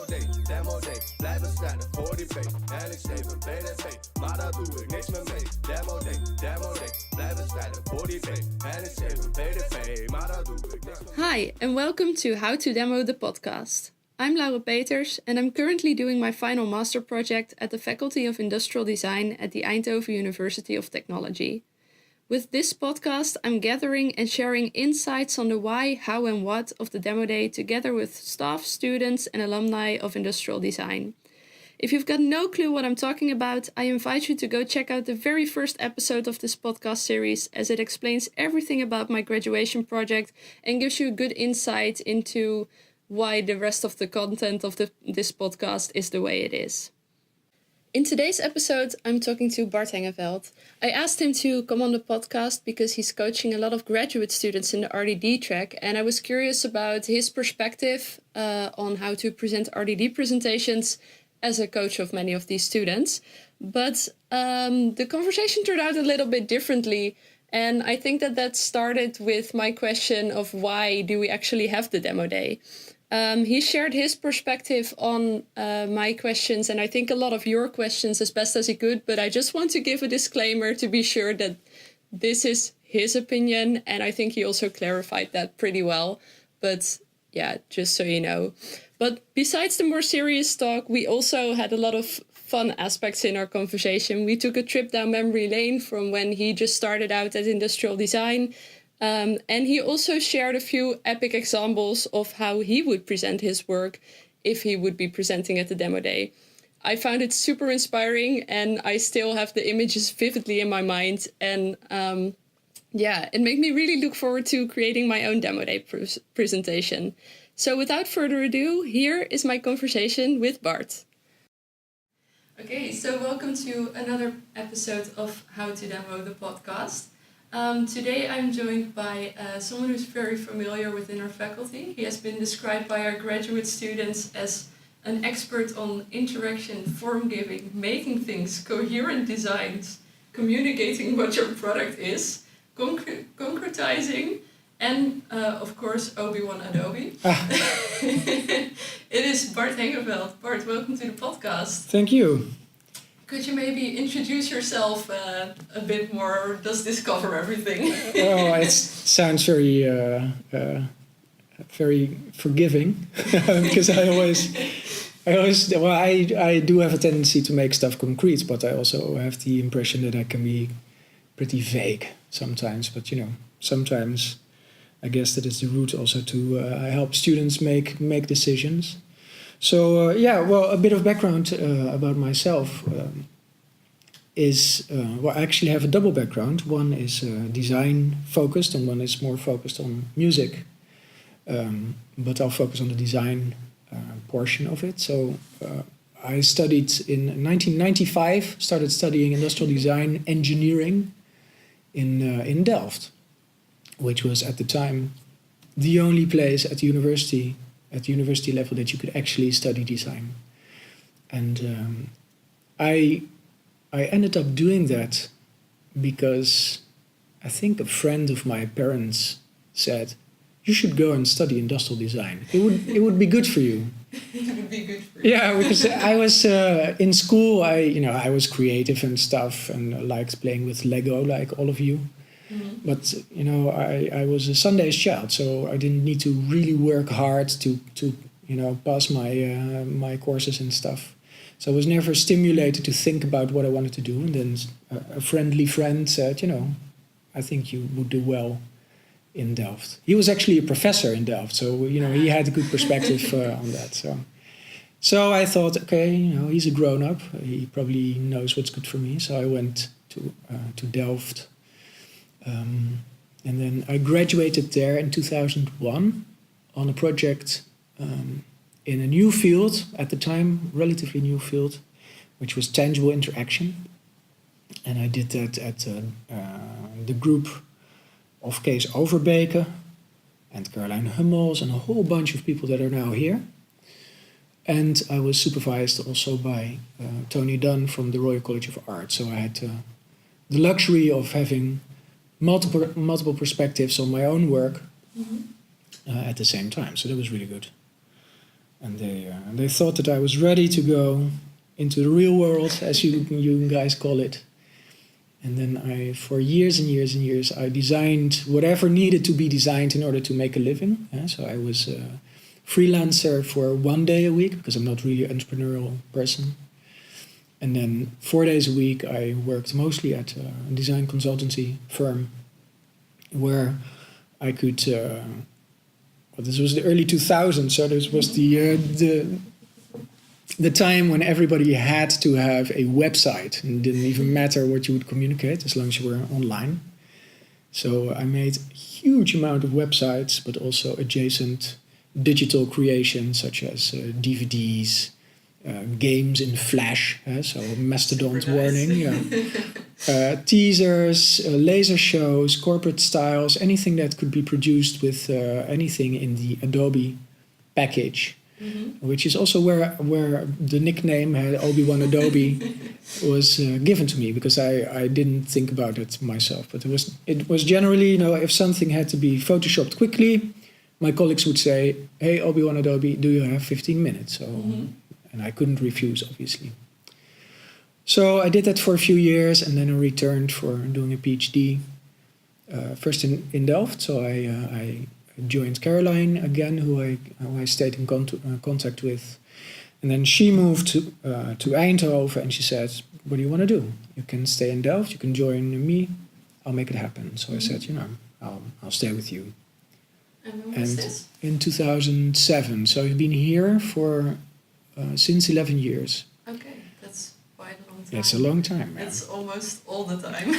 demo day, blijven staan voor die pay. En ik schreef een BDP, maar dat doe ik niks meer mee. Demo day, blijven staan voor die pay. En ik schreef een BDP, maar dat doe ik niks meer mee. Hi, and welcome to How to Demo the podcast. I'm Laura Peters, and I'm currently doing my final master project at the Faculty of Industrial Design at the Eindhoven University of Technology. With this podcast, I'm gathering and sharing insights on the why, how, and what of the demo day together with staff, students, and alumni of industrial design. If you've got no clue what I'm talking about, I invite you to go check out the very first episode of this podcast series, as it explains everything about my graduation project and gives you a good insight into why the rest of the content of this podcast is the way it is. In today's episode, I'm talking to Bart Hengeveld. I asked him to come on the podcast because he's coaching a lot of graduate students in the RDD track, and I was curious about his perspective on how to present RDD presentations as a coach of many of these students. But the conversation turned out a little bit differently, and I think that started with my question of why do we actually have the demo day? He shared his perspective on my questions, and I think a lot of your questions as best as he could, but I just want to give a disclaimer to be sure that this is his opinion, and I think he also clarified that pretty well. But yeah, just so you know. But besides the more serious talk, we also had a lot of fun aspects in our conversation. We took a trip down memory lane from when he just started out at industrial design. And he also shared a few epic examples of how he would present his work if he would be presenting at the demo day. I found it super inspiring, and I still have the images vividly in my mind. And it made me really look forward to creating my own demo day presentation. So without further ado, here is my conversation with Bart. Okay, so welcome to another episode of How to Demo the podcast. Today I'm joined by someone who's very familiar within our faculty. He has been described by our graduate students as an expert on interaction, form giving, making things, coherent designs, communicating what your product is, concretizing, and of course Obi-Wan Adobe. It is Bart Hengeveld. Bart, welcome to the podcast. Thank you. Could you maybe introduce yourself a bit more, or does this cover everything? It sounds very forgiving because I do have a tendency to make stuff concrete, but I also have the impression that I can be pretty vague sometimes. But sometimes I guess that is the route also to help students make decisions. So a bit of background about myself is I actually have a double background. One is design focused, and one is more focused on music. But I'll focus on the design portion of it. So I studied in 1995. Started studying industrial design engineering in Delft, which was at the time the only place at the university level that you could actually study design. And I ended up doing that because I think a friend of my parents said, "You should go and study industrial design. It would be good for you." It would be good for you. Yeah, because I was in school. I was creative and stuff, and liked playing with Lego, like all of you. Mm-hmm. But I was a Sunday's child, so I didn't need to really work hard to pass my courses and stuff. So I was never stimulated to think about what I wanted to do. And then a friendly friend said, "I think you would do well in Delft." He was actually a professor in Delft, so he had a good perspective on that. So I thought, okay, he's a grown up. He probably knows what's good for me. So I went to Delft. And then I graduated there in 2001 on a project in a new field, at the time, relatively new field, which was tangible interaction. And I did that at the group of Kees Overbeke and Caroline Hummels and a whole bunch of people that are now here. And I was supervised also by Tony Dunn from the Royal College of Art. So I had the luxury of having multiple perspectives on my own work at the same time. So that was really good. and they thought that I was ready to go into the real world, as you guys call it. And then for years and years and years, I designed whatever needed to be designed in order to make a living. So I was a freelancer for 1 day a week, because I'm not really an entrepreneurial person. And then 4 days a week, I worked mostly at a design consultancy firm, where I could. This was the early 2000s, so this was the time when everybody had to have a website, and it didn't even matter what you would communicate as long as you were online. So I made a huge amount of websites, but also adjacent digital creations such as DVDs, games in Flash, so Mastodon warning, teasers, laser shows, corporate styles, anything that could be produced with anything in the Adobe package. Mm-hmm. Which is also where the nickname Obi-Wan Adobe was given to me, because I didn't think about it myself. But it was generally, if something had to be photoshopped quickly, my colleagues would say, "Hey, Obi-Wan Adobe, do you have 15 minutes?" So, and I couldn't refuse, obviously. So I did that for a few years, and then I returned for doing a PhD, first in Delft. So I joined Caroline again, who I stayed in contact with. And then she moved to Eindhoven, and she said, "What do you want to do? You can stay in Delft, you can join me, I'll make it happen." So I said, I'll stay with you. And when was this? In 2007. So I've been here for since 11 years. Okay, that's quite a long time. It's a long time. Yeah. It's almost all the time.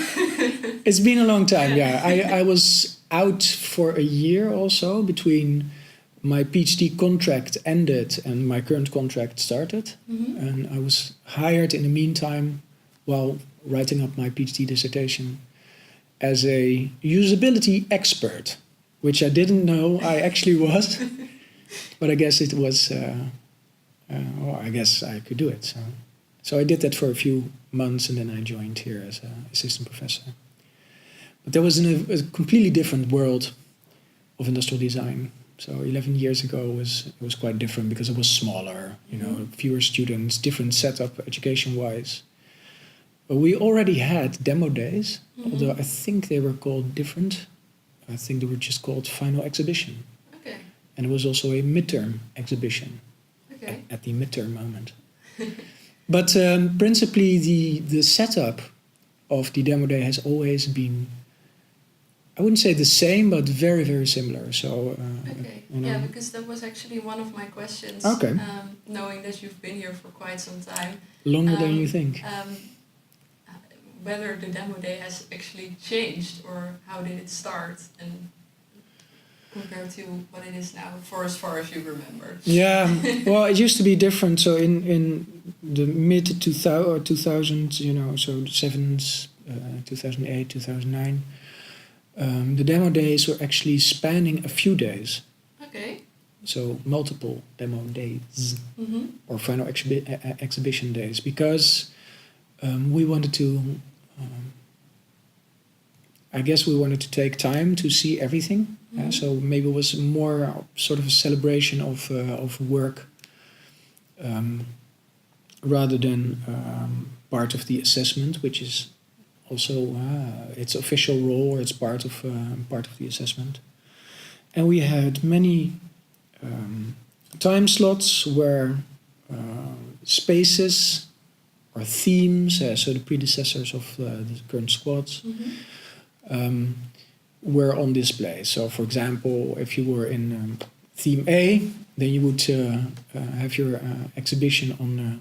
It's been a long time, yeah. I was out for a year also, between my PhD contract ended and my current contract started. Mm-hmm. And I was hired in the meantime, while writing up my PhD dissertation, as a usability expert, which I didn't know I actually was. But I guess it was, I guess I could do it. So I did that for a few months, and then I joined here as an assistant professor. But that was in a completely different world of industrial design. So 11 years ago it was quite different, because it was smaller, fewer students, different setup education-wise. But we already had demo days, although I think they were called different. I think they were just called final exhibition. Okay. And it was also a midterm exhibition. Okay. At the midterm moment. But principally the setup of the demo day has always been, I wouldn't say the same, but very, very similar. So okay. Yeah, because that was actually one of my questions. Okay. Knowing that you've been here for quite some time. Longer than you think. Whether the demo day has actually changed, or how did it start, and compared to what it is now, for as far as you remember. Yeah, well, it used to be different. So in the mid 2000s, so 2008, 2009, the demo days were actually spanning a few days. Okay. So multiple demo days, or final exhibition days, because we wanted to. I guess we wanted to take time to see everything. So maybe it was more sort of a celebration of work, rather than part of the assessment, which is also its official role, or it's part of the assessment. And we had many time slots where spaces or themes, so the predecessors of the current squads, were on display. So, for example, if you were in theme A, then you would have your exhibition on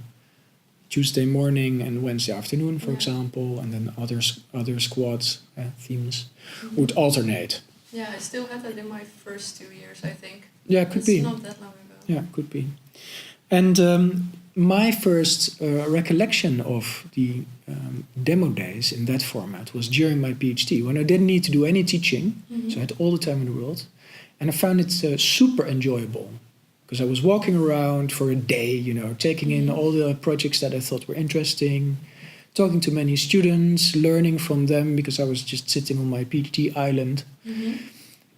Tuesday morning and Wednesday afternoon, for example, and then other squads themes would alternate. Yeah, I still had that in my first 2 years, I think. Yeah, could be. It's not that long ago. Yeah, could be. And my first recollection of the demo days in that format was during my PhD, when I didn't need to do any teaching, so I had all the time in the world, and I found it super enjoyable, because I was walking around for a day, taking in all the projects that I thought were interesting, talking to many students, learning from them, because I was just sitting on my PhD island,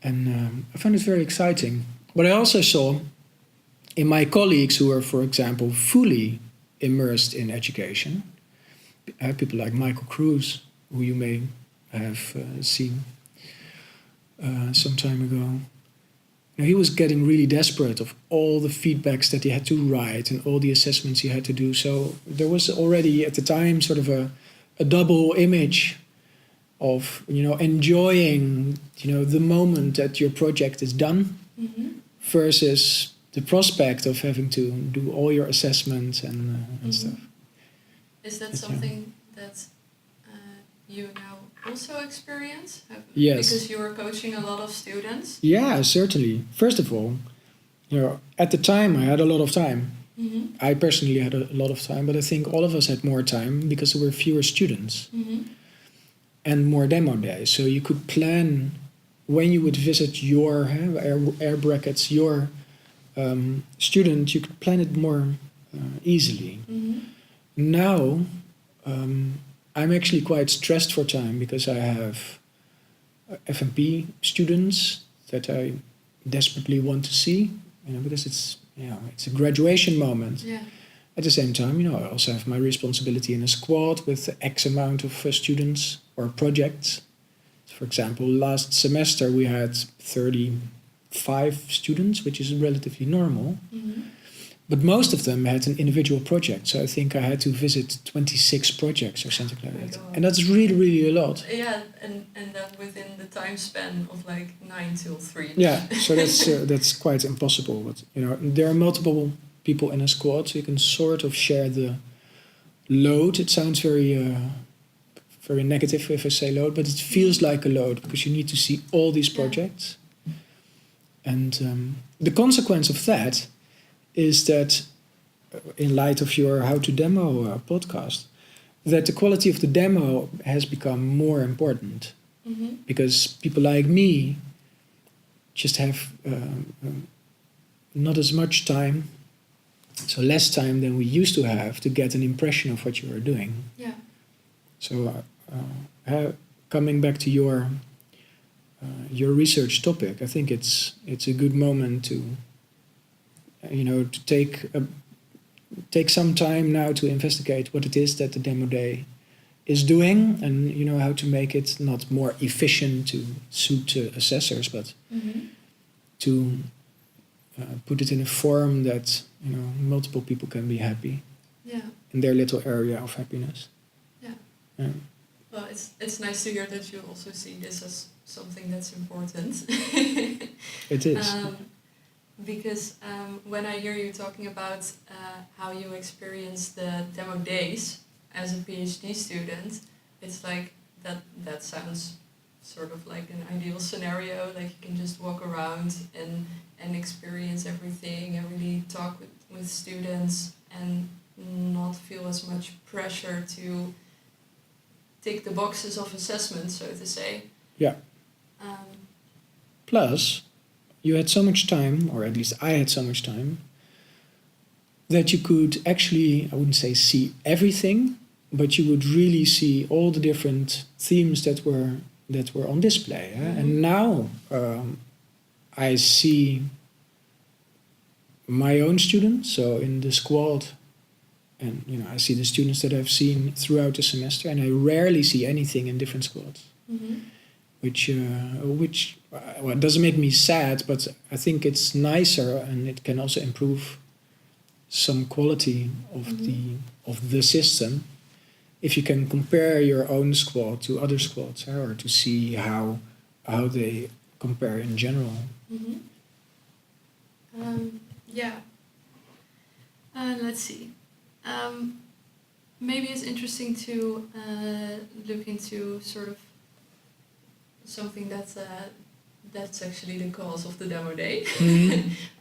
and I found it very exciting. But I also saw in my colleagues who are, for example, fully immersed in education, people like Michael Cruz, who you may have seen some time ago. He was getting really desperate of all the feedbacks that he had to write and all the assessments he had to do. So there was already at the time sort of a double image of enjoying the moment that your project is done versus the prospect of having to do all your assessments and stuff. Is that something that you now also experience? Yes. Because you are coaching a lot of students? Yeah, certainly. First of all, at the time I had a lot of time. I personally had a lot of time, but I think all of us had more time because there were fewer students and more demo days. So you could plan when you would visit your air brackets, your student, you could plan it more easily. Now, I'm actually quite stressed for time because I have FMP students that I desperately want to see, because it's a graduation moment. Yeah. At the same time, I also have my responsibility in a squad with X amount of students or projects. For example, last semester we had 35 students, which is relatively normal. But most of them had an individual project. So I think I had to visit 26 projects or something like that. God. And that's really, really a lot. Yeah, and that within the time span of 9 till 3. Yeah, so that's quite impossible. But there are multiple people in a squad, so you can sort of share the load. It sounds very very negative if I say load, but it feels like a load because you need to see all these projects. And the consequence of that is that, in light of your How to Demo podcast, that the quality of the demo has become more important. Because people like me just have not as much time, so less time than we used to have to get an impression of what you are doing. Yeah. So coming back to your research topic, I think it's a good moment to take some time now to investigate what it is that the demo day is doing, and how to make it not more efficient to suit assessors, but to put it in a form that multiple people can be happy in their little area of happiness. Yeah. Well, it's nice to hear that you also see this as something that's important. It is. Because when I hear you talking about how you experience the demo days as a PhD student, it's like that sounds sort of like an ideal scenario. Like you can just walk around and experience everything and really talk with students and not feel as much pressure to tick the boxes of assessment, so to say. Yeah. Plus, you had so much time, or at least I had so much time, that you could actually, I wouldn't say see everything, but you would really see all the different themes that were on display. And now I see my own students, so in the squad, and I see the students that I've seen throughout the semester, and I rarely see anything in different squads. Which it doesn't make me sad, but I think it's nicer, and it can also improve some quality of the system if you can compare your own squad to other squads, or to see how they compare in general. Let's see. Maybe it's interesting to look into sort of something that's actually the cause of the demo day,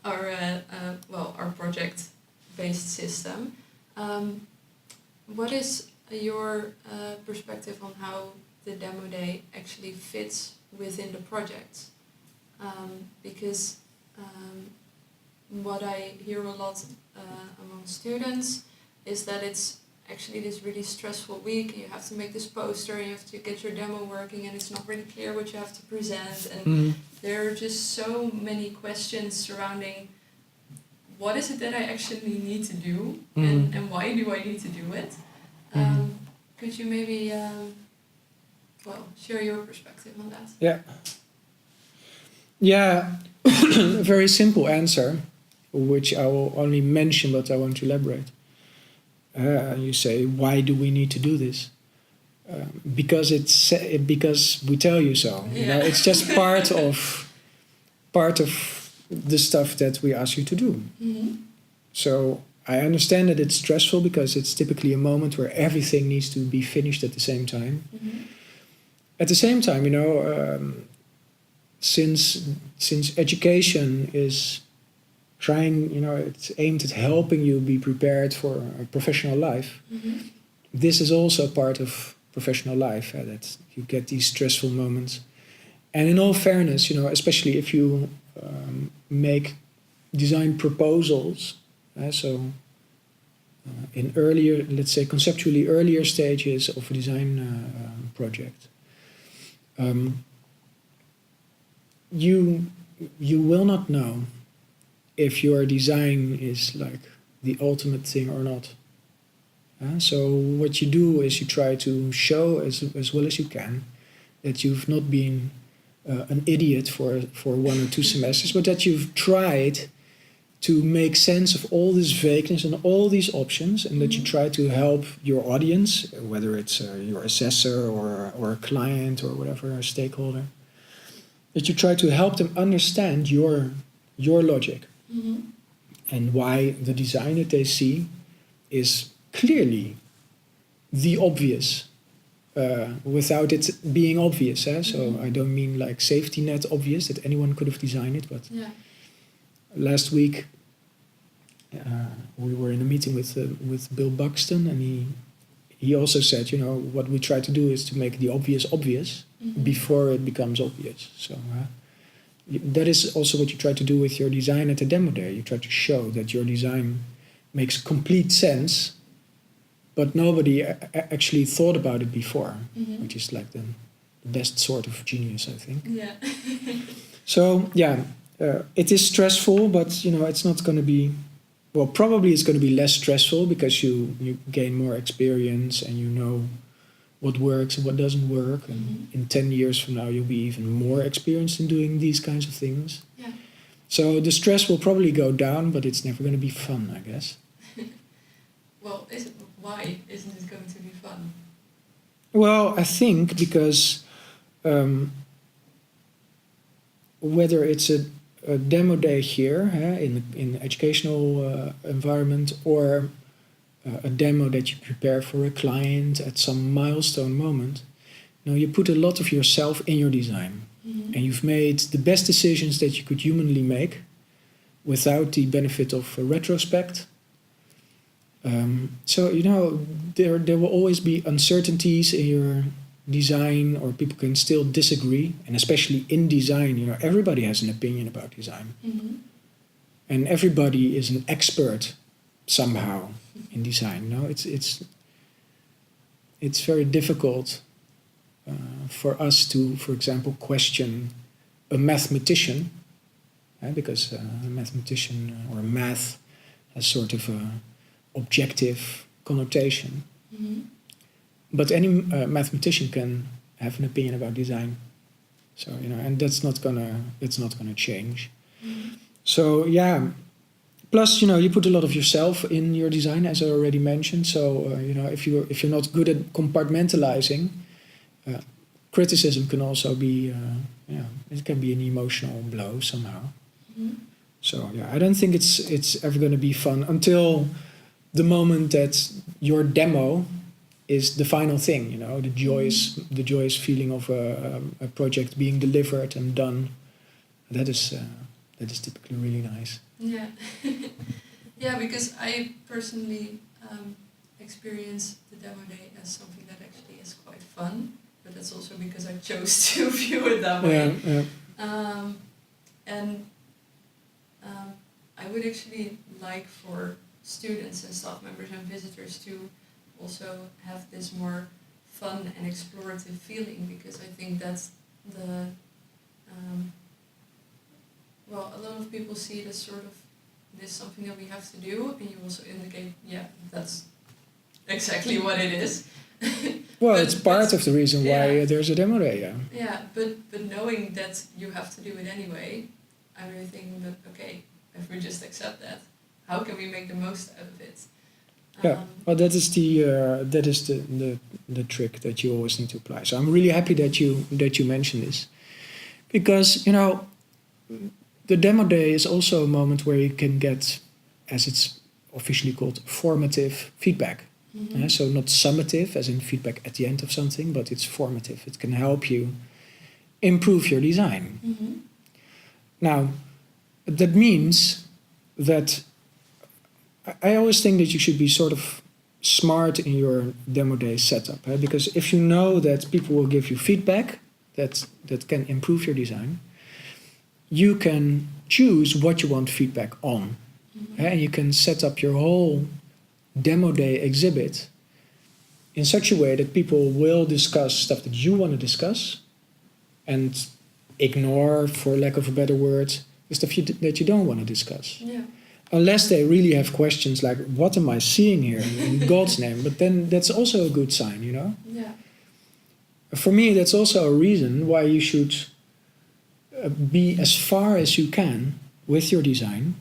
our project-based system. What is your perspective on how the demo day actually fits within the project? Because what I hear a lot among students is that it's actually this really stressful week. You have to make this poster, you have to get your demo working, and it's not really clear what you have to present. And there are just so many questions surrounding what is it that I actually need to do, Mhm. and why do I need to do it? Mhm. Could you maybe share your perspective on that? Yeah. Yeah, a very simple answer, which I will only mention, but I won't elaborate. You say, why do we need to do this? Because we tell you so. You know, Yeah. it's just part of the stuff that we ask you to do. Mm-hmm. So I understand that it's stressful because it's typically a moment where everything needs to be finished at the same time. Mm-hmm. At the same time, you know, since education is trying, you know, it's aimed at helping you be prepared for a professional life. Mm-hmm. This is also part of professional life, that you get these stressful moments. And in all fairness, you know, especially if you make design proposals, in earlier, let's say conceptually earlier stages of a design project, you will not know if your design is like the ultimate thing or not. So what you do is you try to show as well as you can that you've not been an idiot for 1 or 2 semesters, but that you've tried to make sense of all this vagueness and all these options, and that you try to help your audience, whether it's your assessor or a client or whatever, a stakeholder, that you try to help them understand your logic. Mm-hmm. And why the design that they see is clearly the obvious, without it being obvious. So I don't mean like safety net obvious that anyone could have designed it, but last week we were in a meeting with Bill Buxton, and he also said, you know, what we try to do is to make the obvious obvious before it becomes obvious. So that is also what you try to do with your design at the demo day. You try to show that your design makes complete sense, but nobody actually thought about it before, which is like the best sort of genius, I think. Yeah. So yeah, it is stressful, but you know, it's not going to be. Well, probably it's going to be less stressful because you gain more experience and you know what works and what doesn't work. And in 10 years from now, you'll be even more experienced in doing these kinds of things. Yeah. So the stress will probably go down, but it's never going to be fun, I guess. Well, why isn't it going to be fun? Well, I think because whether it's a demo day here in educational environment, or a demo that you prepare for a client at some milestone moment, you know, you put a lot of yourself in your design, and you've made the best decisions that you could humanly make without the benefit of a retrospect. So you know, there will always be uncertainties in your design, or people can still disagree, and especially in design, you know, everybody has an opinion about design, and everybody is an expert somehow in design. No, it's very difficult for us to, for example, question a mathematician, because a mathematician or math has sort of a objective connotation. But any mathematician can have an opinion about design. So you know, and that's not gonna change. So yeah. Plus, you know, you put a lot of yourself in your design, as I already mentioned. So you know, if you're not good at compartmentalizing, criticism can also be it can be an emotional blow somehow. So yeah, I don't think it's ever going to be fun until the moment that your demo is the final thing. You know, the joyous feeling of a project being delivered and done. That is typically really nice. Yeah. Yeah, because I personally experience the demo day as something that actually is quite fun, but that's also because I chose to view it that way. Yeah. And I would actually like for students and staff members and visitors to also have this more fun and explorative feeling, because I think that's a lot of people see it as sort of this is something that we have to do, and you also indicate, yeah, that's exactly what it is. Well, But- it's part but- of the reason why yeah. there's a demo day. Yeah. Yeah, but knowing that you have to do it anyway, I'm really thinking that, okay, if we just accept that, how can we make the most out of it? Yeah, well, that is the trick that you always need to apply. So I'm really happy that you mentioned this, because the demo day is also a moment where you can get, as it's officially called, formative feedback. Mhm. So not summative, as in feedback at the end of something, but it's formative. It can help you improve your design. Mhm. Now, that means that I always think that you should be sort of smart in your demo day setup, because if you know that people will give you feedback that can improve your design, you can choose what you want feedback on. Mhm. And you can set up your whole demo day exhibit in such a way that people will discuss stuff that you want to discuss and ignore, for lack of a better word, the stuff that you don't want to discuss. Yeah. Unless they really have questions like, what am I seeing here in God's name? But then that's also a good sign, Yeah. For me, that's also a reason why you should be as far as you can with your design.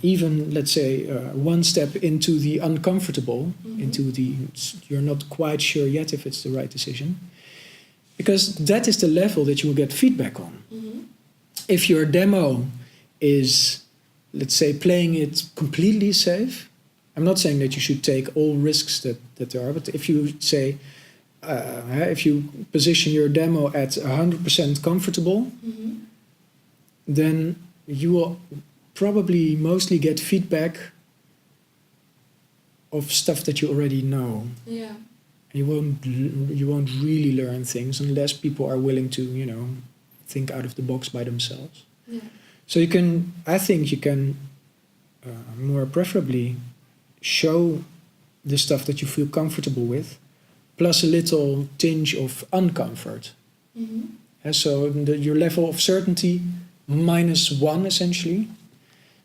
Even, let's say, one step into the uncomfortable, Mhm. into you're not quite sure yet if it's the right decision. Because that is the level that you will get feedback on. Mhm. If your demo is, let's say, playing it completely safe, I'm not saying that you should take all risks that there are, but if you say, if you position your demo at 100% comfortable, Mhm. then you will probably mostly get feedback of stuff that you already know. Yeah. You won't really learn things unless people are willing to, think out of the box by themselves. Yeah. So I think you can more preferably show the stuff that you feel comfortable with, plus a little tinge of uncomfort. Mhm. So your level of certainty -1 essentially.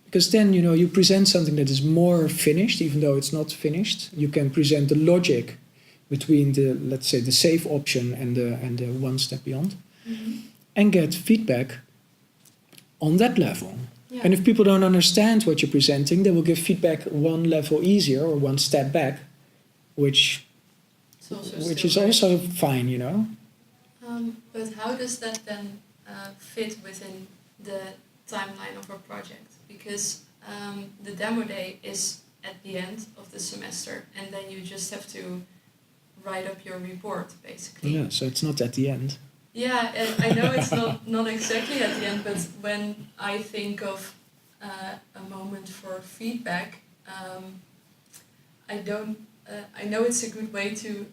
Because then, you present something that is more finished, even though it's not finished. You can present the logic between let's say, the safe option and the one step beyond, Mhm. and get feedback on that level. Yeah. And if people don't understand what you're presenting, they will give feedback one level easier or one step back, which It's also is still also fine, But how does that then fit within the timeline of our project? Because the demo day is at the end of the semester, and then you just have to write up your report, basically. Yeah, so it's not at the end. Yeah, and I know it's not exactly at the end, but when I think of a moment for feedback, I know it's a good way to.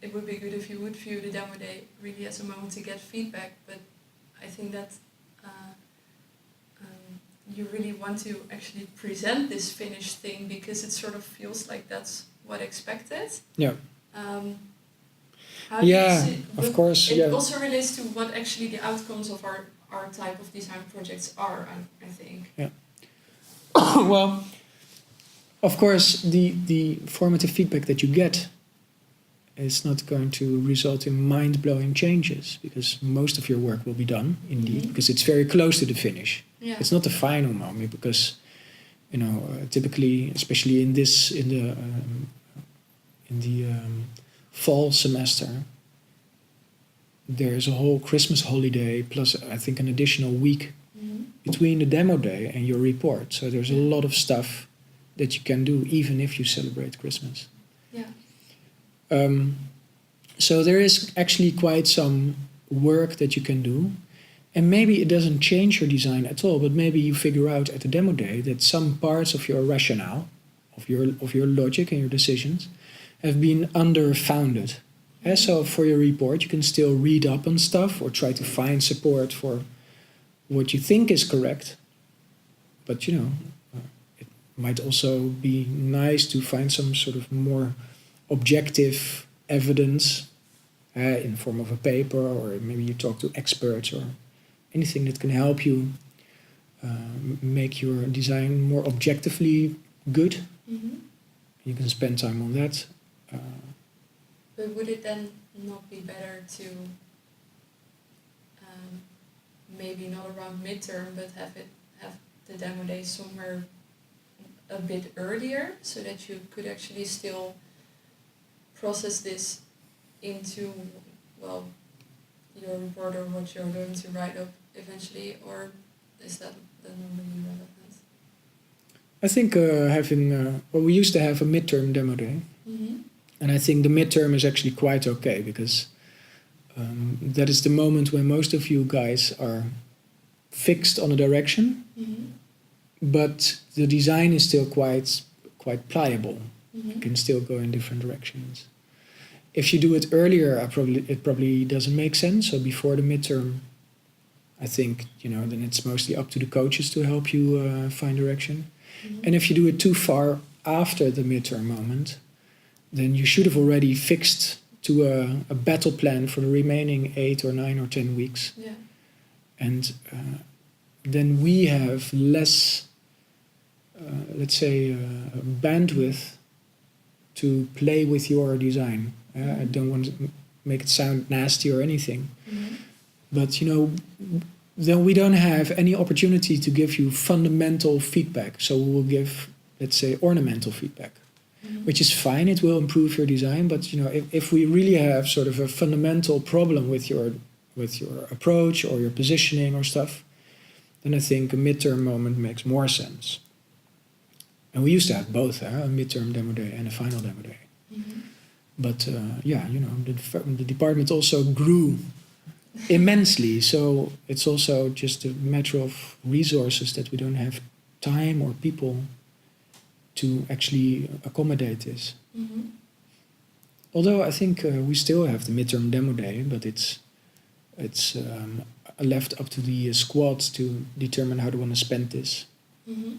It would be good if you would view the demo day really as a moment to get feedback, but I think that you really want to actually present this finished thing because it sort of feels like that's what expected. Yeah. How do you Yeah, see, of but course. it Yeah. also relates to what actually the outcomes of our type of design projects are, I think. Well, of course, the formative feedback that you get is not going to result in mind-blowing changes, because most of your work will be done, indeed, Mhm. because it's very close to the finish. Yeah. It's not the final moment, because typically, especially in the fall semester, there's a whole Christmas holiday plus I think an additional week Mhm. between the demo day and your report. So there's a lot of stuff that you can do even if you celebrate Christmas. Yeah. So there is actually quite some work that you can do. And maybe it doesn't change your design at all, but maybe you figure out at the demo day that some parts of your rationale, of your logic and your decisions, have been underfounded. And so for your report, you can still read up on stuff or try to find support for what you think is correct. But it might also be nice to find some sort of more objective evidence in the form of a paper, or maybe you talk to experts or anything that can help you make your design more objectively good. Mm-hmm. You can spend time on that. But would it then not be better to maybe not around midterm, but have the demo day somewhere a bit earlier, so that you could actually still process this into, well, your report or what you're going to write up eventually, or is that then really relevant? I think we used to have a midterm demo day. Mm-hmm. And I think the midterm is actually quite okay, because that is the moment when most of you guys are fixed on a direction, Mm-hmm. but the design is still quite pliable. Mm-hmm. You can still go in different directions. If you do it earlier, it probably doesn't make sense. So before the midterm, I think then it's mostly up to the coaches to help you find direction. Mm-hmm. And if you do it too far after the midterm moment, then you should have already fixed to a battle plan for the remaining 8 or 9 or 10 weeks. Yeah. And then we have less, let's say, bandwidth to play with your design. I don't want to make it sound nasty or anything. Mm-hmm. But, then we don't have any opportunity to give you fundamental feedback. So we will give, let's say, ornamental feedback. Mm-hmm. Which is fine, it will improve your design, but if we really have sort of a fundamental problem with your approach or your positioning or stuff, then I think a midterm moment makes more sense. And we used to have both, a midterm demo day and a final demo day. Mm-hmm. But the department also grew immensely, so it's also just a matter of resources that we don't have time or people to actually accommodate this. Mm-hmm. Although I think we still have the midterm demo day, but it's left up to the squads to determine how they want to spend this. Mm-hmm.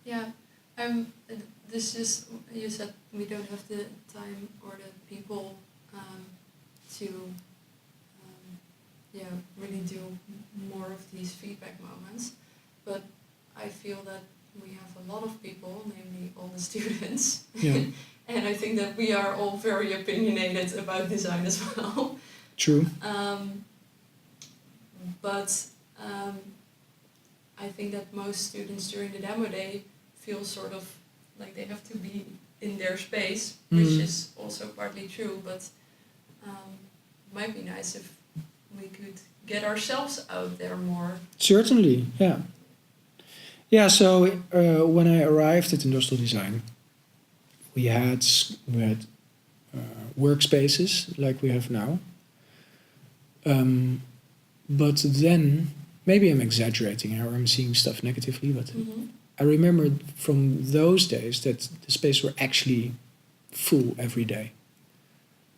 Yeah, this is, you said we don't have the time or the people to really do more of these feedback moments, but I feel that we have a lot of people, namely all the students, Yeah. and I think that we are all very opinionated about design as well. True. But I think that most students during the demo day feel sort of like they have to be in their space, which is also partly true, but might be nice if we could get ourselves out there more. Certainly, yeah. Yeah, so when I arrived at industrial design, we had workspaces like we have now. But then, maybe I'm exaggerating or I'm seeing stuff negatively, but Mm-hmm. I remember from those days that the space were actually full every day.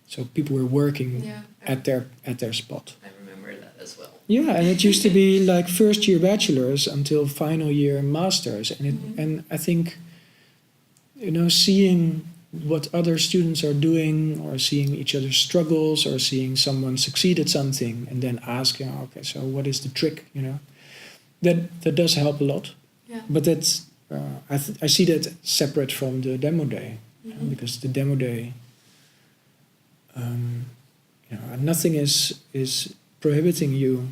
So people were working Yeah, at their spot. I remember that as well. Yeah, and it used to be like first year bachelors until final year masters, and I think seeing what other students are doing, or seeing each other's struggles, or seeing someone succeed at something, and then asking, okay, so what is the trick? That does help a lot. Yeah. But that's I see that separate from the demo day, Mm-hmm. because the demo day, nothing is prohibiting you,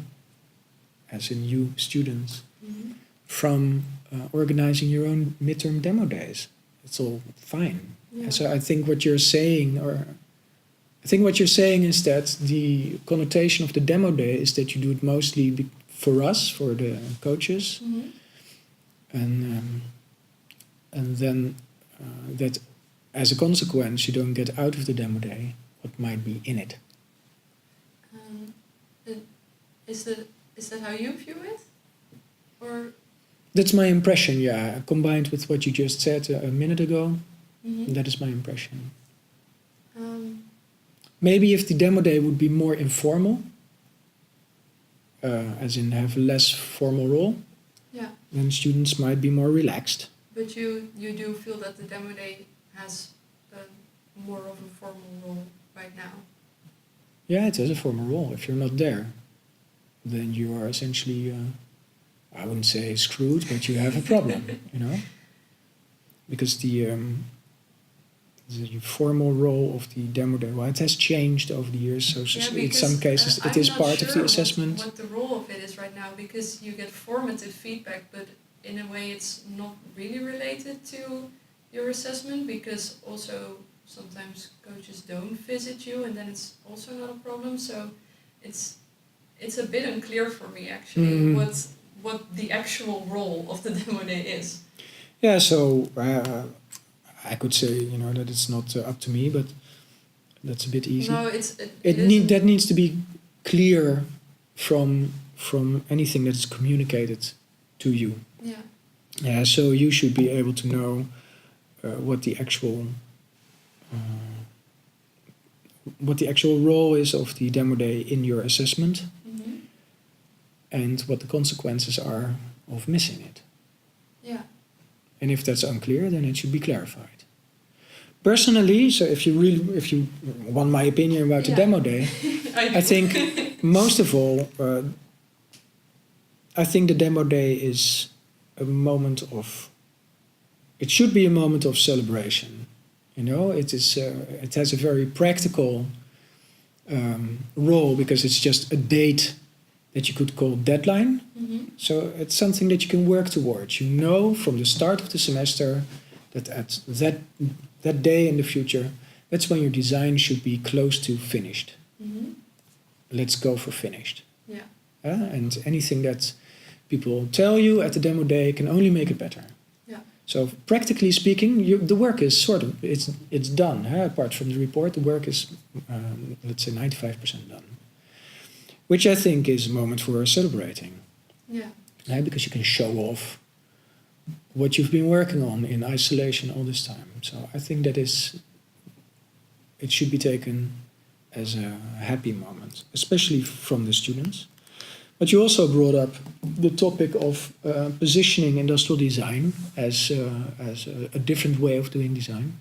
as in you students, Mm-hmm. from organizing your own midterm demo days. It's all fine. Yeah. And so I think what you're saying is that the connotation of the demo day is that you do it mostly for us, for the coaches, Mm-hmm. and then that as a consequence you don't get out of the demo day what might be in it. Is that how you view it? Or That's my impression, yeah. Combined with what you just said a minute ago, mm-hmm. that is my impression. Maybe if the demo day would be more informal, as in have a less formal role, Yeah, then students might be more relaxed. but you do feel that the demo day has more of a formal role right now. Yeah, it has a formal role. If you're not there, then you are essentially I wouldn't say screwed, but you have a problem, you know, because the formal role of the demo day, well, it has changed over the years. So in some cases, it is part of the assessment. What the role of it is right now, because you get formative feedback, but in a way, it's not really related to your assessment, because also sometimes coaches don't visit you, and then it's also not a problem. So it's a bit unclear for me actually what the actual role of the demo day is. Yeah, so I could say, you know, that it's not up to me, but that's a bit easy. No, that needs to be clear from anything that is communicated to you. Yeah. Yeah, so you should be able to know what the actual role is of the demo day in your assessment, and what the consequences are of missing it. Yeah. And if that's unclear, then it should be clarified. Personally, so if you want my opinion about the demo day, I think most of all, I think the demo day is a moment of. It should be a moment of celebration. You know, it is. It has a very practical role, because it's just a date that you could call deadline. So it's something that you can work towards. You know from the start of the semester that at that day in the future, that's when your design should be close to finished. Let's go for finished. Yeah. And anything that people tell you at the demo day can only make it better. Yeah. So practically speaking, the work is sort of, it's done. Apart from the report, the work is, let's say, 95% done. Which I think is a moment for celebrating. Yeah. Because you can show off what you've been working on in isolation all this time. So I think it should be taken as a happy moment, especially from the students. But you also brought up the topic of positioning industrial design as a different way of doing design.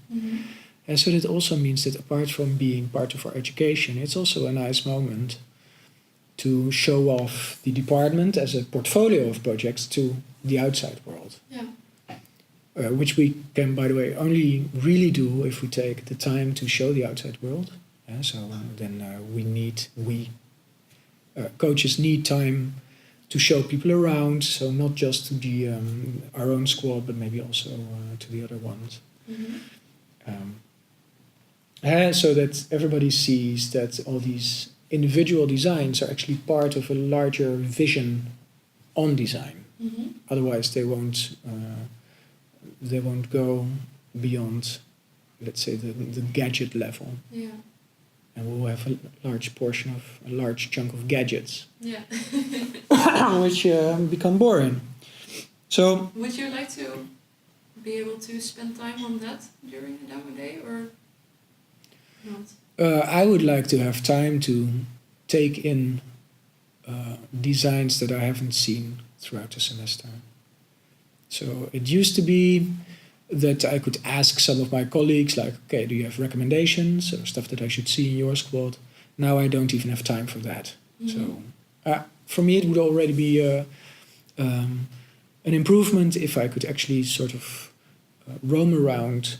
And so that also means that apart from being part of our education, it's also a nice moment to show off the department as a portfolio of projects to the outside world. Yeah. Which we can, by the way, only really do if we take the time to show the outside world. Coaches need time to show people around, so not just to our own squad, but maybe also to the other ones. So that everybody sees that all these individual designs are actually part of a larger vision on design. Otherwise, they won't go beyond, let's say, the gadget level. Yeah. And we'll have a large chunk of gadgets. Yeah. Which become boring. So. Would you like to be able to spend time on that during a demo day, or not? I would like to have time to take in designs that I haven't seen throughout the semester. So it used to be that I could ask some of my colleagues, like, okay, do you have recommendations or stuff that I should see in your squad? Now I don't even have time for that. So for me, it would already be an improvement if I could actually sort of roam around,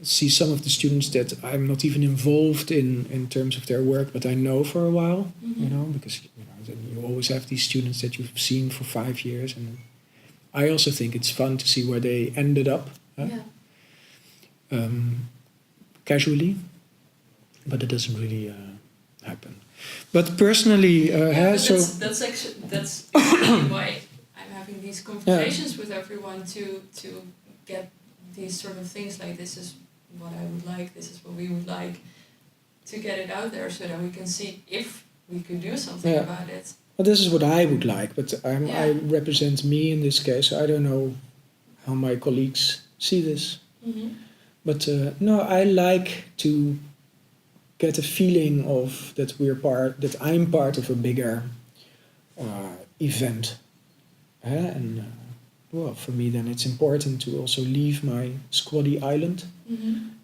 see some of the students that I'm not even involved in terms of their work, but I know for a while, you know, because you always have these students that you've seen for 5 years, and I also think it's fun to see where they ended up. Casually, but it doesn't really happen. But personally, that's exactly why I'm having these conversations with everyone to get these sort of things, like, this is what I would like, this is what we would like, to get it out there so that we can see if we could do something about it. Well, this is what I would like, but I represent me in this case. I don't know how my colleagues see this. But no, I like to get a feeling of that I'm part of a bigger event. And well, for me then it's important to also leave my squaddy island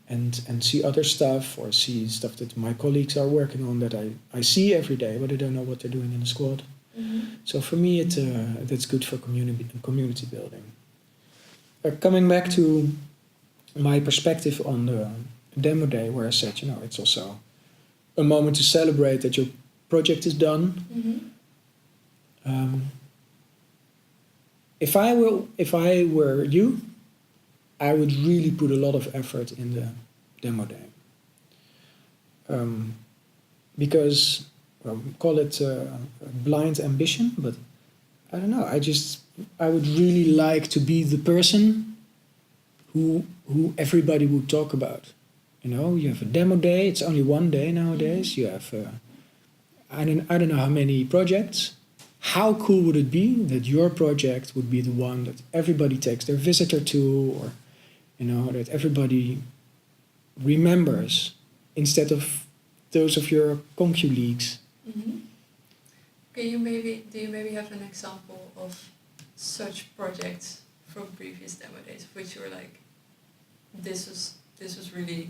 and see other stuff, or see stuff that my colleagues are working on that I see every day, but I don't know what they're doing in the squad. So for me, that's good for community building. Coming back to my perspective on the demo day, where I said, it's also a moment to celebrate that your project is done. If I were you, I would really put a lot of effort in the demo day. Because call it blind ambition, but I don't know. I would really like to be the person who everybody would talk about. You have a demo day. It's only one day nowadays. You have I don't know how many projects. How cool would it be that your project would be the one that everybody takes their visitor to, or that everybody remembers instead of those of your conculeagues? Do you maybe have an example of such projects from previous demo days, of which you were like, this was really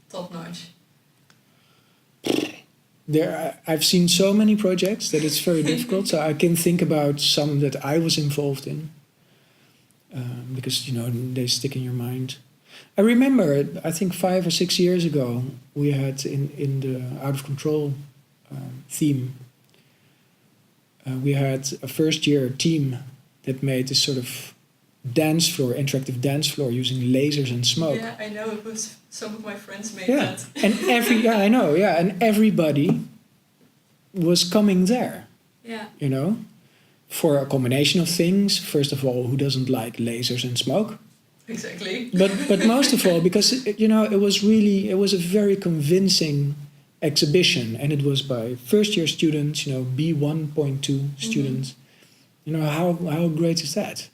top notch? I've seen so many projects that it's very difficult. So I can think about some that I was involved in, because they stick in your mind. I remember, I think 5 or 6 years ago, we had in the Out of Control theme, we had a first year team that made this sort of dance floor, interactive dance floor using lasers and smoke. Yeah, I know. It was some of my friends made Yeah, that. and I know. Yeah, and everybody was coming there. Yeah. For a combination of things. First of all, who doesn't like lasers and smoke? Exactly. But most of all, because it was a very convincing exhibition, and it was by first year students, B1.2 students. How great is that?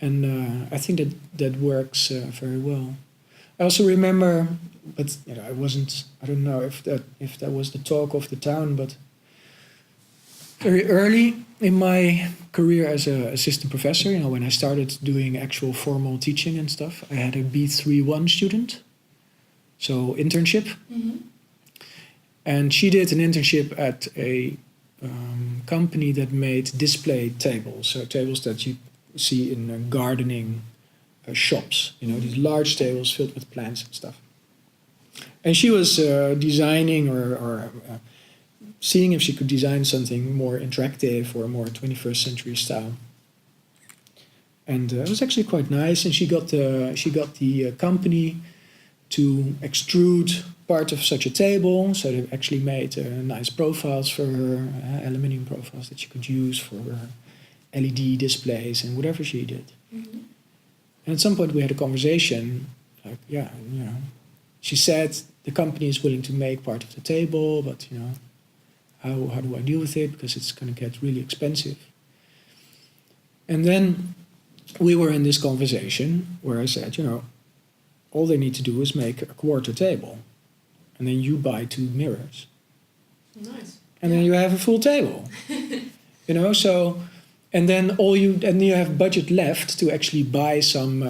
And I think that works very well. I also remember, but I don't know if that was the talk of the town, but very early in my career as an assistant professor, when I started doing actual formal teaching and stuff, I had a B31 student, so internship. And she did an internship at a company that made display tables, so tables that you see in gardening shops, these large tables filled with plants and stuff. And she was designing or seeing if she could design something more interactive or more 21st century style. And it was actually quite nice. And she got the company to extrude part of such a table. So they actually made nice profiles for her, aluminium profiles that she could use for her LED displays and whatever she did. And at some point we had a conversation, like, she said the company is willing to make part of the table, but how do I deal with it? Because it's going to get really expensive. And then we were in this conversation where I said, all they need to do is make a quarter table. And then you buy 2 mirrors. Nice. And then you have a full table. So, and then you have budget left to actually buy some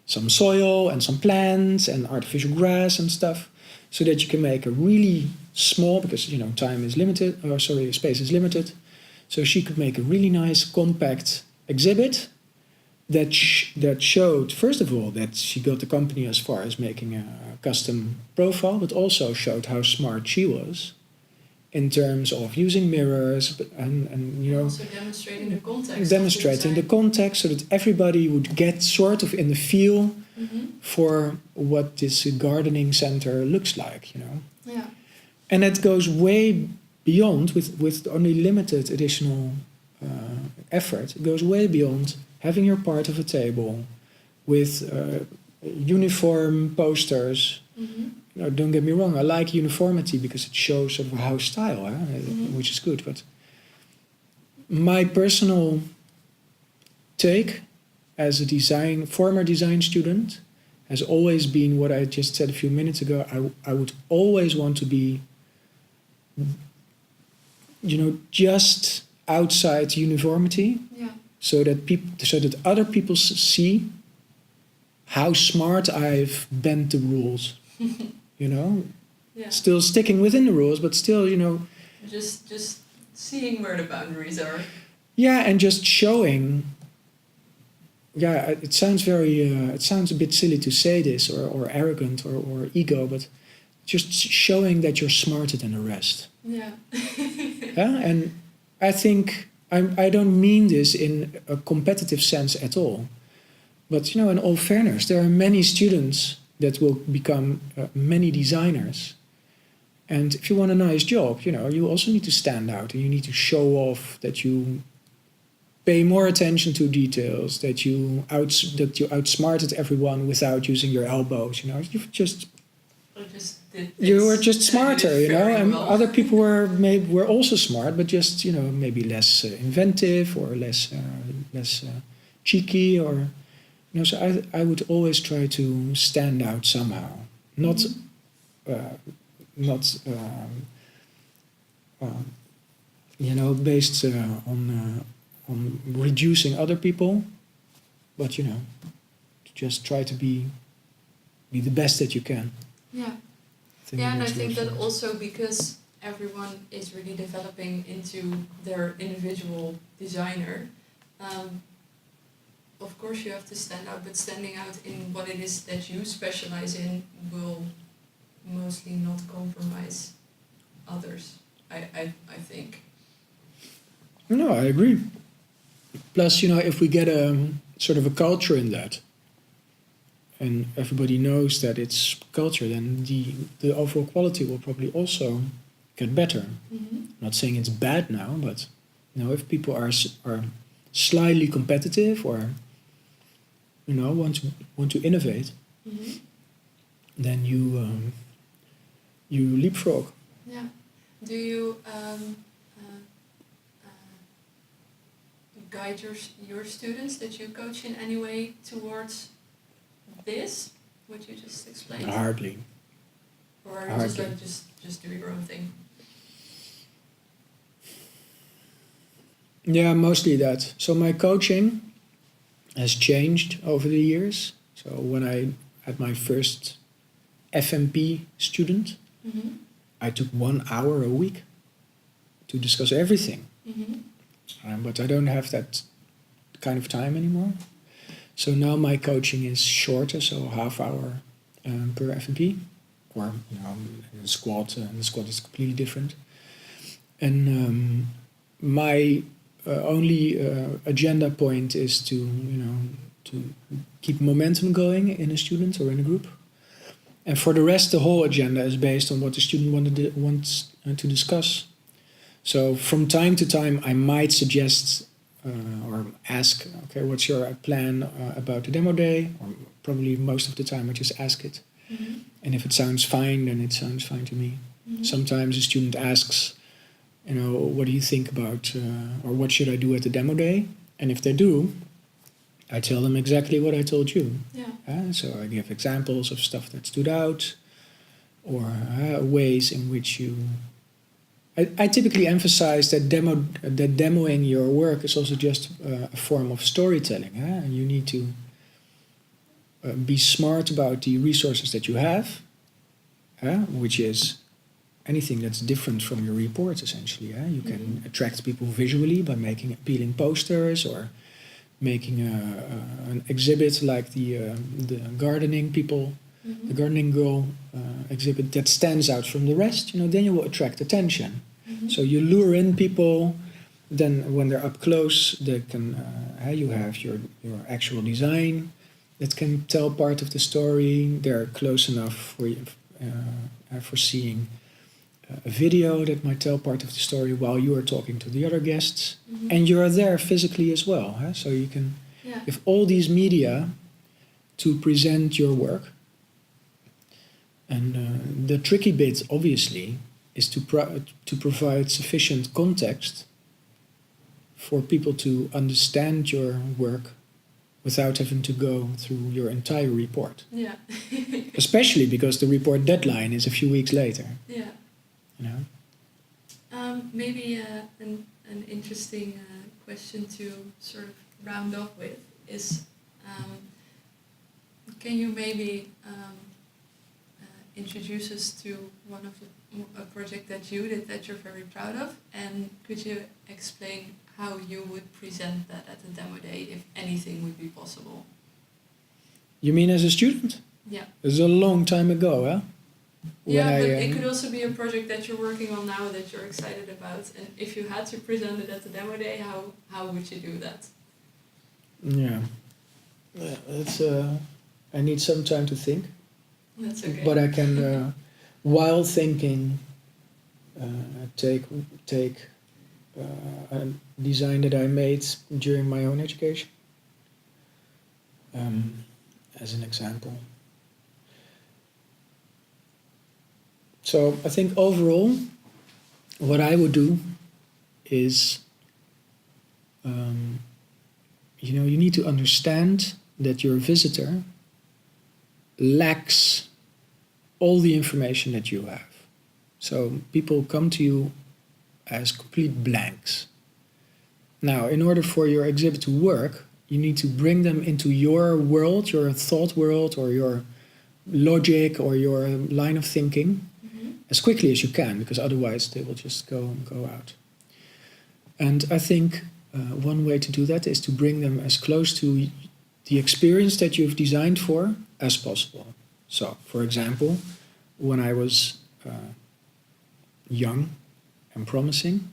soil and some plants and artificial grass and stuff, so that you can make a really small, because time is limited, space is limited. So she could make a really nice compact exhibit that showed, first of all, that she got the company as far as making a custom profile, but also showed how smart she was in terms of using mirrors and also demonstrating the context. Demonstrating the context, so that everybody would get sort of in the feel for what this gardening center looks like, Yeah. And that goes way beyond, with only limited additional effort, it goes way beyond having your part of a table with uniform posters. Don't get me wrong, I like uniformity because it shows sort of a house style, which is good. But my personal take as a former design student has always been what I just said a few minutes ago. I would always want to be, just outside uniformity, so that other people see how smart I've bent the rules. Still sticking within the rules, but still, Just seeing where the boundaries are. Yeah, and just showing. Yeah, it sounds it sounds a bit silly to say this or arrogant or ego, but just showing that you're smarter than the rest. Yeah. Yeah, and I think I don't mean this in a competitive sense at all. But in all fairness, there are many students that will become many designers. And if you want a nice job, you also need to stand out and you need to show off that you pay more attention to details, that you outsmarted everyone without using your elbows. You've just you were just smarter, and well. other people were also smart, but just maybe less inventive or less cheeky, or So I would always try to stand out somehow, not based on reducing other people, but just try to be the best that you can. Yeah. And I think that also because everyone is really developing into their individual designer, of course you have to stand out, but standing out in what it is that you specialize in will mostly not compromise others, I think. No, I agree. Plus, if we get a sort of a culture in that, and everybody knows that it's culture, then the overall quality will probably also get better. Mm-hmm. I'm not saying it's bad now, but if people are slightly competitive or want to innovate, mm-hmm. then you leapfrog. Yeah. Do you guide your students that you coach in any way towards this, what you just explained? Hardly. Or are you just do your own thing? Yeah, mostly that. So my coaching has changed over the years. So when I had my first FMP student, mm-hmm. I took 1 hour a week to discuss everything. Mm-hmm. But I don't have that kind of time anymore. So now my coaching is shorter, so half hour per FMP, or in the squad. And the squad is completely different. And my only agenda point is to keep momentum going in a student or in a group. And for the rest, the whole agenda is based on what the student wants to discuss. So from time to time, I might suggest or ask, okay, what's your plan about the demo day? Or probably most of the time I just ask it. Mm-hmm. And if it sounds fine, then it sounds fine to me. Mm-hmm. Sometimes a student asks, what do you think about, or what should I do at the demo day? And if they do, I tell them exactly what I told you. Yeah. So I give examples of stuff that stood out, or ways in which you... I typically emphasize that demoing your work is also just a form of storytelling. You need to be smart about the resources that you have, which is anything that's different from your report, essentially. You can mm-hmm. attract people visually by making appealing posters or making an exhibit like the gardening people, mm-hmm. the gardening girl exhibit that stands out from the rest. Then you will attract attention. Mm-hmm. So you lure in people. Then when they're up close, they can you have your actual design that can tell part of the story. They're close enough for seeing a video that might tell part of the story while you are talking to the other guests. Mm-hmm. And you are there physically as well. So you can have all these media to present your work. And the tricky bit, obviously, is to provide sufficient context for people to understand your work without having to go through your entire report. Yeah. Especially because the report deadline is a few weeks later. Yeah. Maybe an interesting question to sort of round off with is, can you maybe introduce us to a project that you did that you're very proud of, and could you explain how you would present that at the demo day, if anything would be possible? You mean as a student? Yeah. It's a long time ago, huh? Yeah, but it could also be a project that you're working on now that you're excited about, and if you had to present it at the demo day, how would you do that? Yeah, it's. I need some time to think. That's okay. But I can, while thinking, take a design that I made during my own education as an example. So I think overall, what I would do is, you need to understand that your visitor lacks all the information that you have. So people come to you as complete blanks. Now, in order for your exhibit to work, you need to bring them into your world, your thought world, or your logic, or your line of thinking, as quickly as you can, because otherwise they will just go out. And I think one way to do that is to bring them as close to the experience that you've designed for as possible. So, for example, when I was young and promising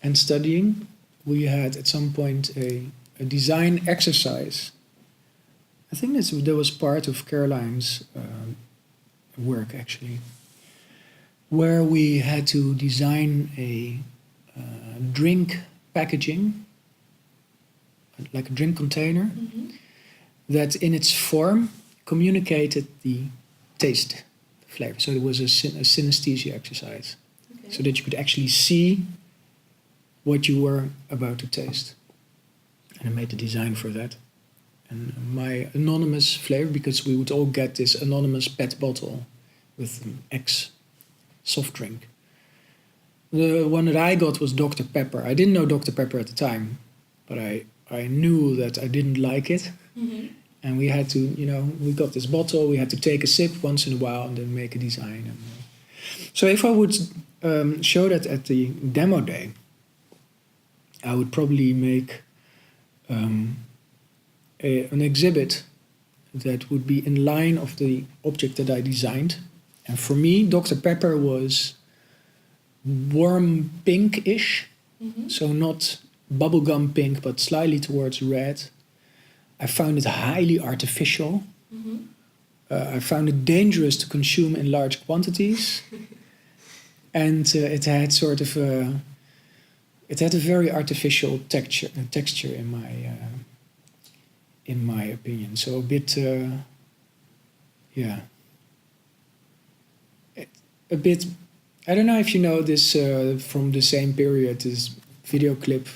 and studying, we had at some point a design exercise. I think that was part of Caroline's work, actually, where we had to design a drink packaging, like a drink container, that in its form communicated the taste, the flavor. So it was a synesthesia exercise, so that you could actually see what you were about to taste. And I made the design for that. And my anonymous flavor, because we would all get this anonymous PET bottle with X soft drink. The one that I got was Dr. Pepper. I didn't know Dr. Pepper at the time, but I knew that I didn't like it. And we had to, we got this bottle, we had to take a sip once in a while and then make a design. And, so if I would show that at the demo day, I would probably make an exhibit that would be in line of the object that I designed. And for me, Dr. Pepper was warm pink-ish, so not bubblegum pink, but slightly towards red. I found it highly artificial. I found it dangerous to consume in large quantities. And it had sort of a very artificial texture in my opinion. So a bit, a bit. I don't know if you know this from the same period. This video clip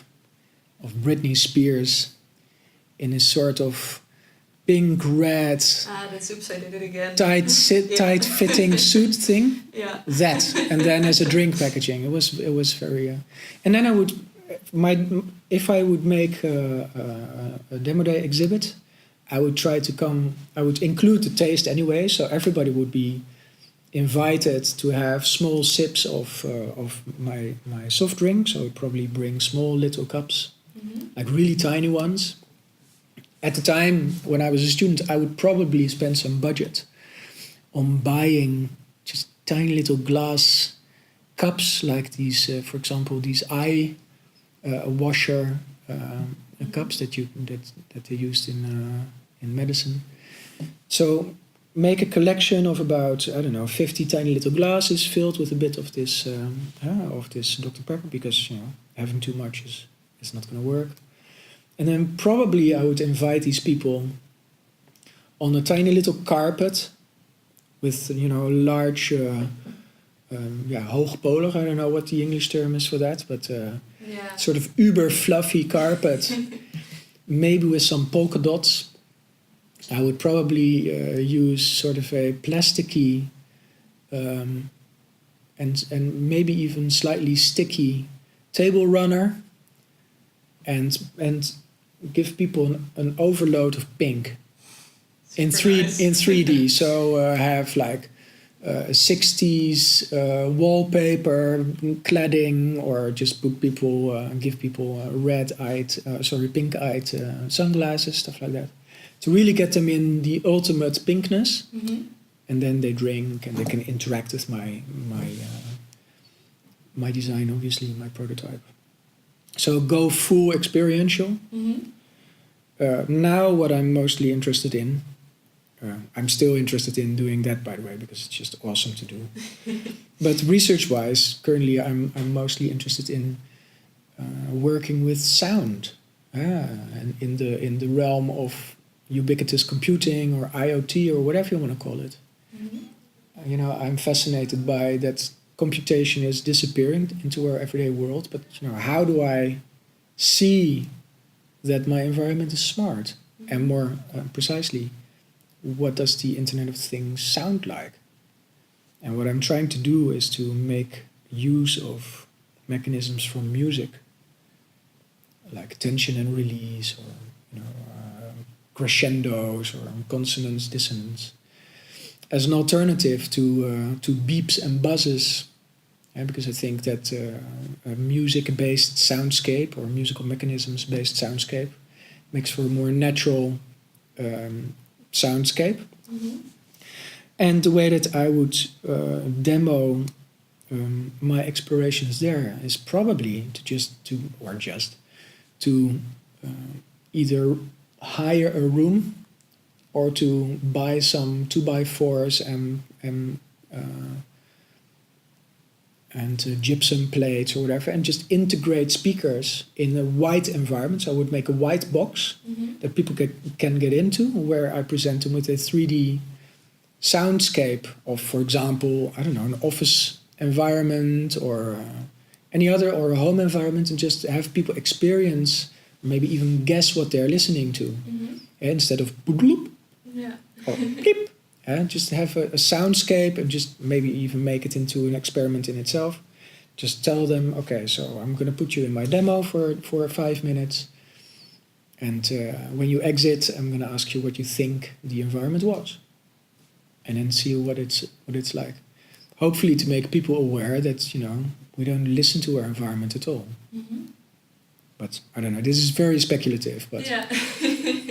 of Britney Spears in a sort of pink red, that's oops, I did it again. tight fitting suit thing. Yeah. That, and then as a drink packaging, it was very. And then I would, if I would make a demo day exhibit, I would try to I would include the taste anyway, so everybody would be invited to have small sips of my soft drink. So I would probably bring small little cups, like really tiny ones. At the time, when I was a student, I would probably spend some budget on buying just tiny little glass cups, like these, for example, these eye washer cups that they used in medicine. So make a collection of about 50 tiny little glasses filled with a bit of this Dr. Pepper, because having too much is not going to work. And then probably I would invite these people on a tiny little carpet with large hoogpolig. I don't know what the English term is for that, but sort of uber fluffy carpet, maybe with some polka dots. I would probably use sort of a plasticky and maybe even slightly sticky table runner, and give people an overload of pink in 3D. So have like 60s wallpaper cladding, or just put people, give people pink-eyed sunglasses, stuff like that, to really get them in the ultimate pinkness, and then they drink and they can interact with my design, obviously, my prototype. So go full experiential. Now what I'm mostly interested in, I'm still interested in doing that, by the way, because it's just awesome to do. But research-wise, currently I'm mostly interested in working with sound, and in the realm of ubiquitous computing or IoT or whatever you want to call it. You know, I'm fascinated by that computation is disappearing into our everyday world, but you know, how do I see that my environment is smart? And more precisely, what does the Internet of Things sound like? And what I'm trying to do is to make use of mechanisms from music, like tension and release, or you know, crescendos, or consonance, dissonance, as an alternative to beeps and buzzes. Because I think that a music-based soundscape, or musical mechanisms-based soundscape, makes for a more natural soundscape. And the way that I would demo my explorations there is probably to either hire a room, or to buy some 2x4s and gypsum plates or whatever, and just integrate speakers in a white environment. So I would make a white box that people can get into, where I present them with a 3D soundscape of, for example, I don't know, an office environment or any other, or a home environment, and just have people experience, maybe even guess what they're listening to, instead of boop or beep. Just have a soundscape, and just maybe even make it into an experiment in itself. Just tell them, okay, so I'm going to put you in my demo for 5 minutes, and when you exit, I'm going to ask you what you think the environment was, and then see what it's like. Hopefully, to make people aware that, you know, we don't listen to our environment at all. But I don't know. This is very speculative. But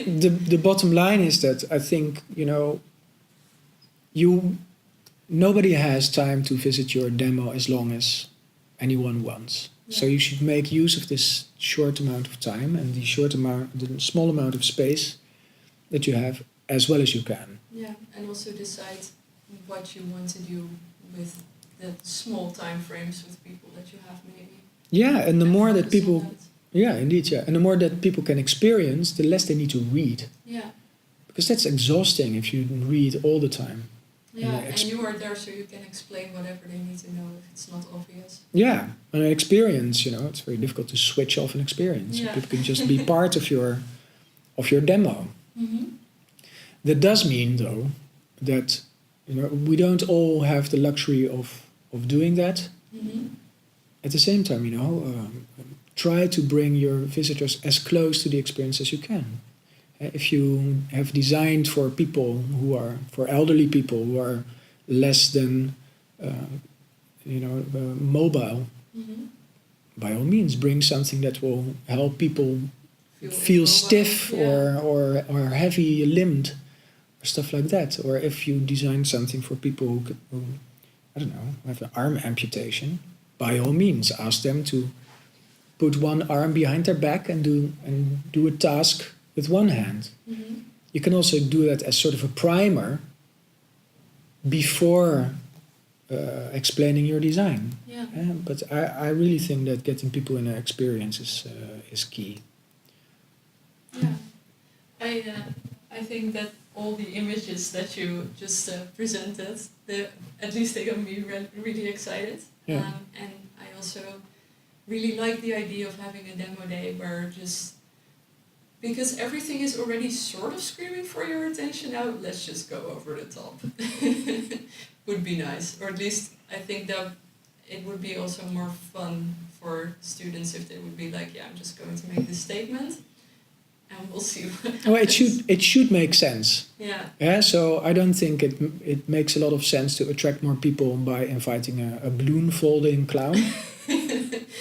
the bottom line is that I think, you know, nobody has time to visit your demo as long as anyone wants. So you should make use of this short amount of time and the small amount of space that you have, as well as you can. Yeah, and also decide what you want to do with the small time frames with people that you have, maybe. Yeah, and the more that people... Yeah, indeed, yeah. And the more that people can experience, the less they need to read. Yeah. Because that's exhausting if you read all the time. Yeah, and you are there so you can explain whatever they need to know if it's not obvious. Yeah, and an experience, you know, it's very difficult to switch off an experience. Yeah. People can just be part of your demo. That does mean, though, that, you know, we don't all have the luxury of doing that. At the same time, you know, try to bring your visitors as close to the experience as you can. If you have designed for for elderly people who are less than, mobile, by all means, bring something that will help people feel stiff, or heavy limbed, or stuff like that. Or if you design something for people who I don't know, have an arm amputation, by all means, ask them to put one arm behind their back and do a task with one hand. You can also do that as sort of a primer before explaining your design. Yeah. But I really think that getting people in an experience is key. Yeah, I think that all the images that you just presented, at least they got me really excited. Yeah. And I also really like the idea of having a demo day where because everything is already sort of screaming for your attention now, let's just go over the top. Would be nice. Or at least I think that it would be also more fun for students if they would be like, yeah, I'm just going to make this statement. and we'll see. Well, it should make sense. Yeah. Yeah. So I don't think it makes a lot of sense to attract more people by inviting a balloon folding clown.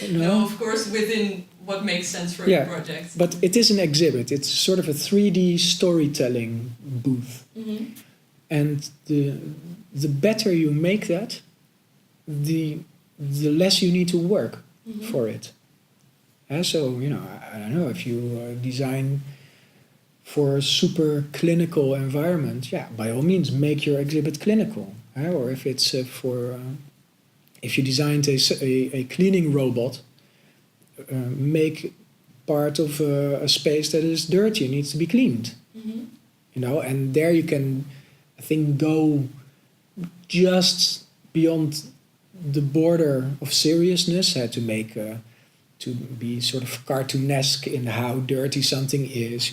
No, of course, within what makes sense for the project. But it is an exhibit. It's sort of a 3D storytelling booth. Mm-hmm. And the better you make that, the less you need to work for it. So, I don't know, if you design for a super clinical environment, by all means, make your exhibit clinical. Or if it's if you designed a cleaning robot, make part of a space that is dirty, needs to be cleaned. Mm-hmm. And there you can, I think, go just beyond the border of seriousness, to make to be sort of cartoonesque in how dirty something is.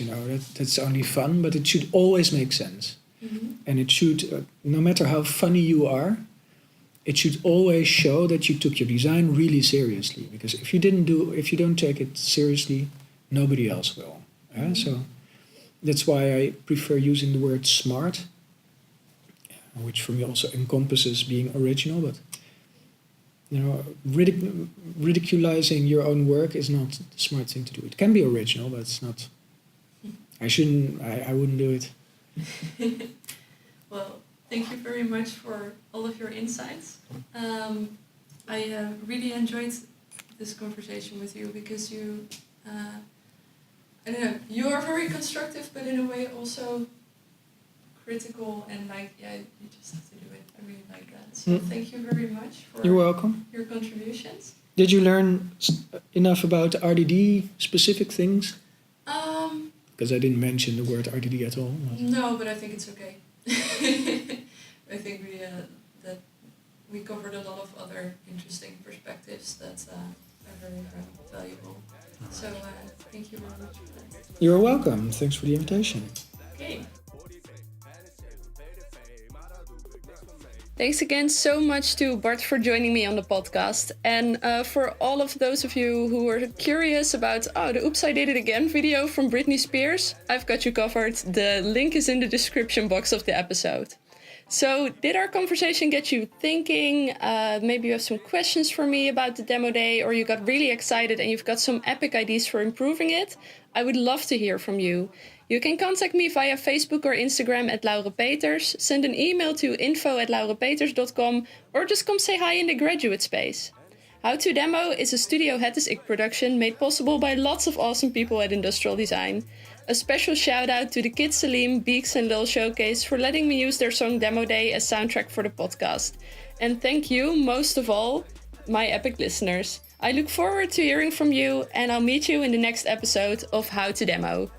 That's only fun, but it should always make sense. Mm-hmm. And it should, no matter how funny you are, it should always show that you took your design really seriously. Because if you don't take it seriously, nobody else will. Mm-hmm. So that's why I prefer using the word smart, which for me also encompasses being original. But ridiculizing your own work is not the smart thing to do. It can be original, but it's not. I wouldn't do it. Well, thank you very much for all of your insights. I really enjoyed this conversation with you because you, I don't know, you are very constructive, but in a way also critical and you just have to do it. I really like that. So thank you very much for You're welcome. Your contributions. Did you learn enough about RDD specific things? Because I didn't mention the word RDD at all. No, but I think it's okay. I think that we covered a lot of other interesting perspectives that are very valuable. So thank you very much for that. You're welcome. Thanks for the invitation. Okay. Thanks again so much to Bart for joining me on the podcast. And for all of those of you who are curious about, the Oops, I Did It Again video from Britney Spears, I've got you covered. The link is in the description box of the episode. So did our conversation get you thinking? Maybe you have some questions for me about the demo day, or you got really excited and you've got some epic ideas for improving it? I would love to hear from you. You can contact me via Facebook or Instagram at Laura Peters, send an email to info@laurapeters.com, or just come say hi in the graduate space. How to Demo is a Studio Het is Ik production made possible by lots of awesome people at Industrial Design. A special shout out to the Kid Salim, Beeks and Lil Showcase for letting me use their song Demo Day as soundtrack for the podcast. And thank you, most of all, my epic listeners. I look forward to hearing from you, and I'll meet you in the next episode of How to Demo.